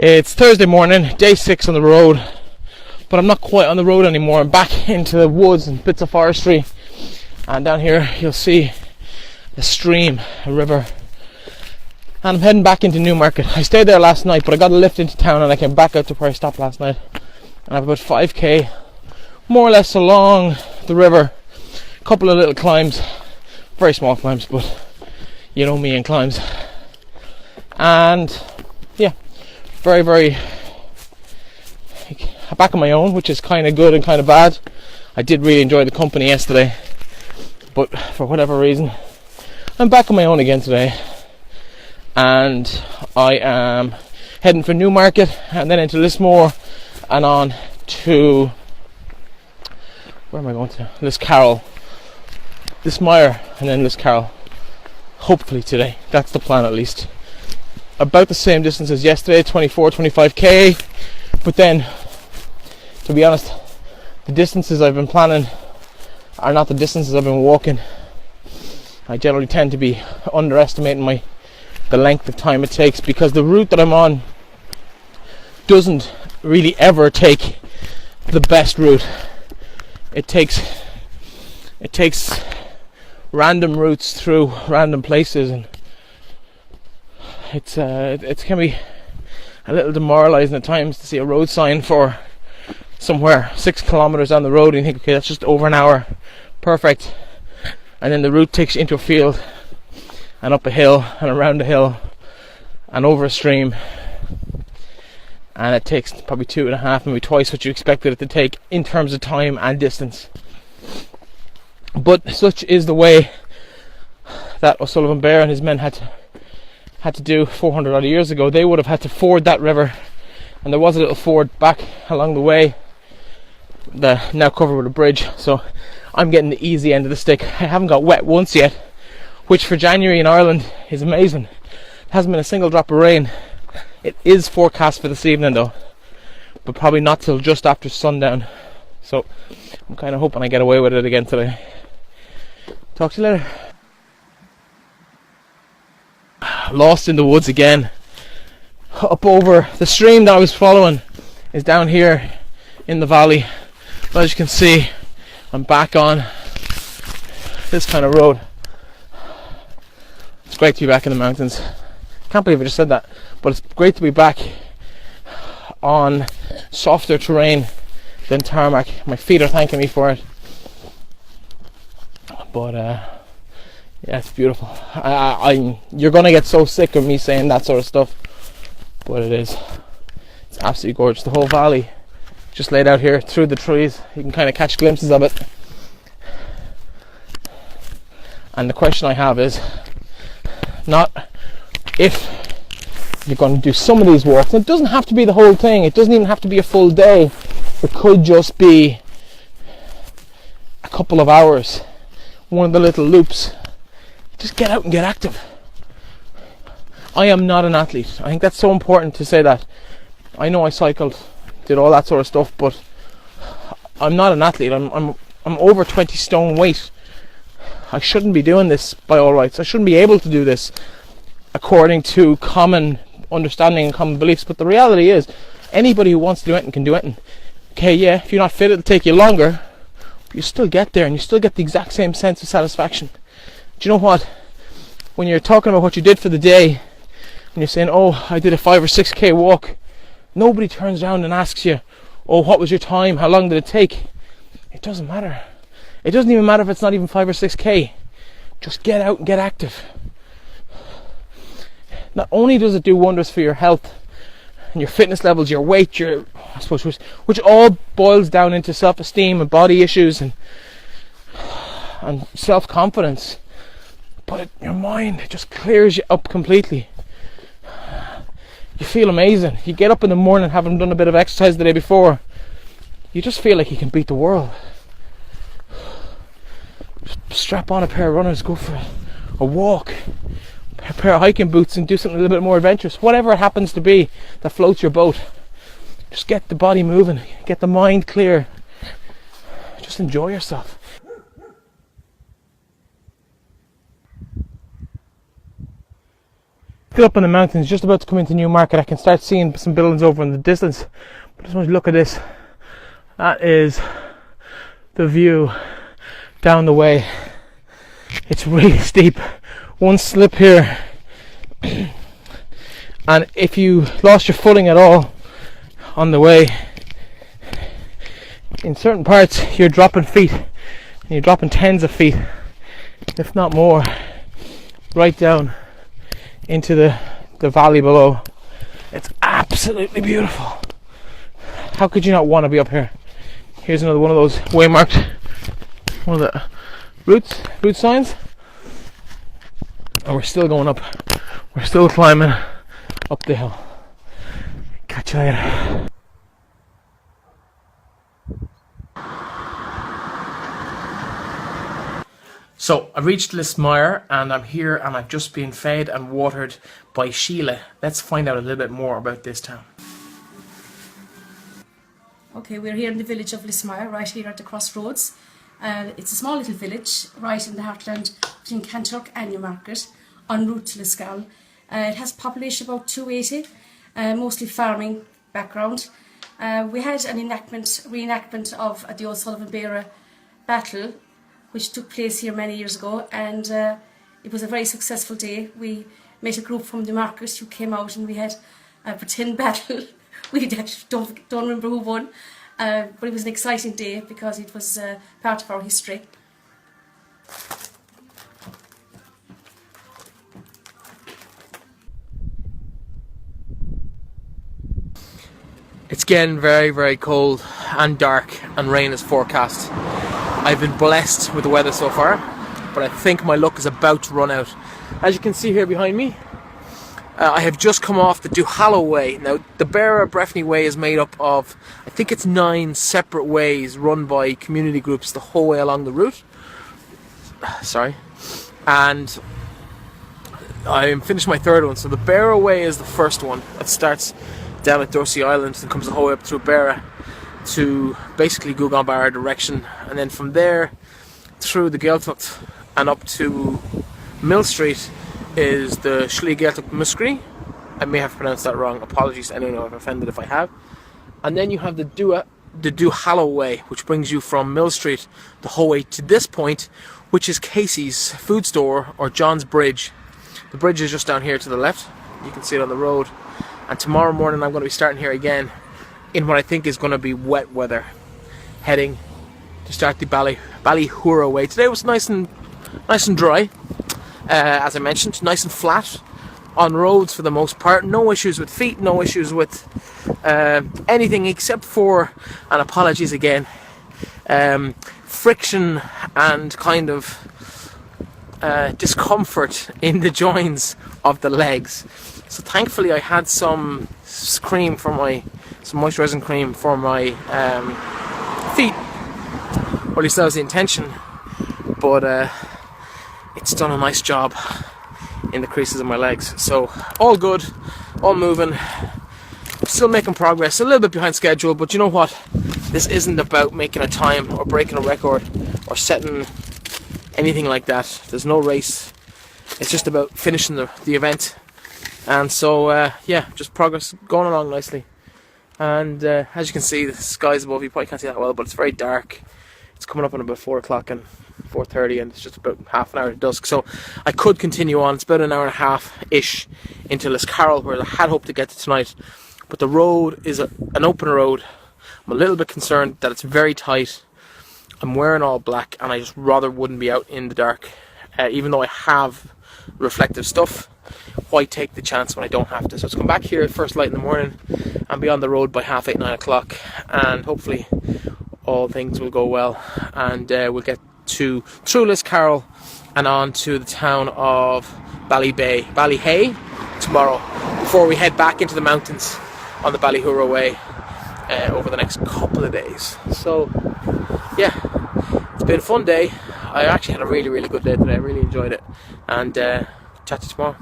It's Thursday morning, day 6 on the road, but I'm not quite on the road anymore. I'm back into the woods and bits of forestry, and down here you'll see a stream, a river, and I'm heading back into Newmarket. I stayed there last night, but I got a lift into town and I came back out to where I stopped last night, and I have about 5k more or less along the river. A couple of little climbs, very small climbs, but you know me and climbs, and yeah, very back on my own, which is kind of good and kind of bad. I did really enjoy the company yesterday, but for whatever reason I'm back on my own again today, and I am heading for Newmarket and then into Lismire and on to, where am I going to? Lismire and then Liscarroll, hopefully today. That's the plan, at least. About the same distance as yesterday, 25k, but then, to be honest, the distances I've been planning are not the distances I've been walking. I generally tend to be underestimating the length of time it takes, because the route that I'm on doesn't really ever take the best route. It takes random routes through random places, and it can be a little demoralising at times to see a road sign for somewhere 6 kilometres down the road and you think, okay, that's just over an hour, perfect, and then the route takes you into a field and up a hill and around a hill and over a stream, and it takes probably 2.5, maybe twice what you expected it to take in terms of time and distance. But such is the way that O'Sullivan Beare and his men had to do 400 odd years ago. They would have had to ford that river, and there was a little ford back along the way, now covered with a bridge, so I'm getting the easy end of the stick. I haven't got wet once yet, which for January in Ireland is amazing. There hasn't been a single drop of rain. It is forecast for this evening though, but probably not till just after sundown, so I'm kind of hoping I get away with it again today. Talk to you later. Lost in the woods again. Up over the stream that I was following is down here in the valley, but as you can see, I'm back on this kind of road. It's great to be back in the mountains. Can't believe I just said that, but it's great to be back on softer terrain than tarmac. My feet are thanking me for it, but yeah, it's beautiful. You're gonna get so sick of me saying that sort of stuff, but it's absolutely gorgeous. The whole valley just laid out here through the trees, you can kind of catch glimpses of it. And the question I have is not if you're going to do some of these walks. It doesn't have to be the whole thing, it doesn't even have to be a full day. It could just be a couple of hours, one of the little loops. Just get out and get active. I am not an athlete. I think that's so important to say that. I know I cycled, did all that sort of stuff, but I'm not an athlete. I'm over 20 stone weight. I shouldn't be doing this by all rights. I shouldn't be able to do this according to common understanding and common beliefs. But the reality is, anybody who wants to do anything can do anything. Okay, yeah, if you're not fit, it'll take you longer, but you still get there and you still get the exact same sense of satisfaction. Do you know what? When you're talking about what you did for the day and you're saying, oh, I did a 5 or 6k walk, nobody turns around and asks you, oh, what was your time? How long did it take? It doesn't matter. It doesn't even matter if it's not even 5 or 6k. Just get out and get active. Not only does it do wonders for your health and your fitness levels, your weight, I suppose, which all boils down into self-esteem and body issues and self-confidence, but your mind, it just clears you up completely. You feel amazing. You get up in the morning having done a bit of exercise the day before, you just feel like you can beat the world. Just strap on a pair of runners, go for a walk, a pair of hiking boots, and do something a little bit more adventurous. Whatever it happens to be that floats your boat, just get the body moving, get the mind clear, just enjoy yourself. Still up in the mountains, just about to come into Newmarket. I can start seeing some buildings over in the distance. But just want to look at this. That is the view down the way. It's really steep. One slip here, and if you lost your footing at all on the way, in certain parts you're dropping feet, and you're dropping tens of feet, if not more, right down into the valley below. It's absolutely beautiful. How could you not want to be up here? Here's another one of those waymarked, one of the route signs, and we're still going up. We're still climbing up the hill. Catch you later. So I reached Lismire, and I'm here, and I've just been fed and watered by Sheila. Let's find out a little bit more about this town. Okay, we're here in the village of Lismire, right here at the crossroads. It's a small little village, right in the heartland between Gaeltacht and Newmarket, en route to Lismire. It has a population about 280, mostly farming background. We had an reenactment of the O'Sullivan Beare battle, which took place here many years ago, and it was a very successful day. We met a group from the market who came out, and we had a pretend battle. We actually don't remember who won, but it was an exciting day because it was part of our history. It's getting very, very cold and dark, and rain is forecast. I've been blessed with the weather so far, but I think my luck is about to run out. As you can see here behind me, I have just come off the Duhallow Way. Now, the Beara Breifne Way is made up of, I think it's 9 separate ways run by community groups the whole way along the route. Sorry. And I'm finished my third one. So the Beara Way is the first one. It starts down at Dorsey Island and comes the whole way up through Beara to basically Gaeltacht direction, and then from there through the Gaeltacht and up to Mill Street is the Gaeltacht Mhuscraí. I may have pronounced that wrong. Apologies to anyone I've offended if I have. And then you have the Duhallow Way, which brings you from Mill Street the whole way to this point, which is Casey's food store, or John's Bridge. The bridge is just down here to the left. You can see it on the road. And tomorrow morning I'm going to be starting here again in what I think is going to be wet weather, heading to start the Ballyhoura Way. Today was nice and dry, as I mentioned, nice and flat on roads for the most part. No issues with feet, no issues with anything except for, and apologies again, friction and kind of discomfort in the joints of the legs. So thankfully I had some moisturising cream for my feet, or at least that was the intention, but it's done a nice job in the creases of my legs. So all good, all moving, still making progress, a little bit behind schedule, but you know what, this isn't about making a time or breaking a record or setting anything like that. There's no race, it's just about finishing the event. And so yeah, just progress going along nicely. And as you can see, the sky's above. You probably can't see that well, but it's very dark. It's coming up on about 4 o'clock and 4:30, and it's just about half an hour to dusk. So I could continue on. It's about an hour and a half-ish into Lismire, where I had hoped to get to tonight. But the road is an open road. I'm a little bit concerned that it's very tight. I'm wearing all black, and I just rather wouldn't be out in the dark. Even though I have reflective stuff, why take the chance when I don't have to? So let's come back here at first light in the morning and be on the road by 8:30, 9 o'clock, and hopefully all things will go well, and we'll get through Lismire and on to the town of Ballyhay tomorrow, before we head back into the mountains on the Ballyhoura Way over the next couple of days. So yeah, it's been a fun day. I actually had a really good day today. I really enjoyed it, and chat to you tomorrow.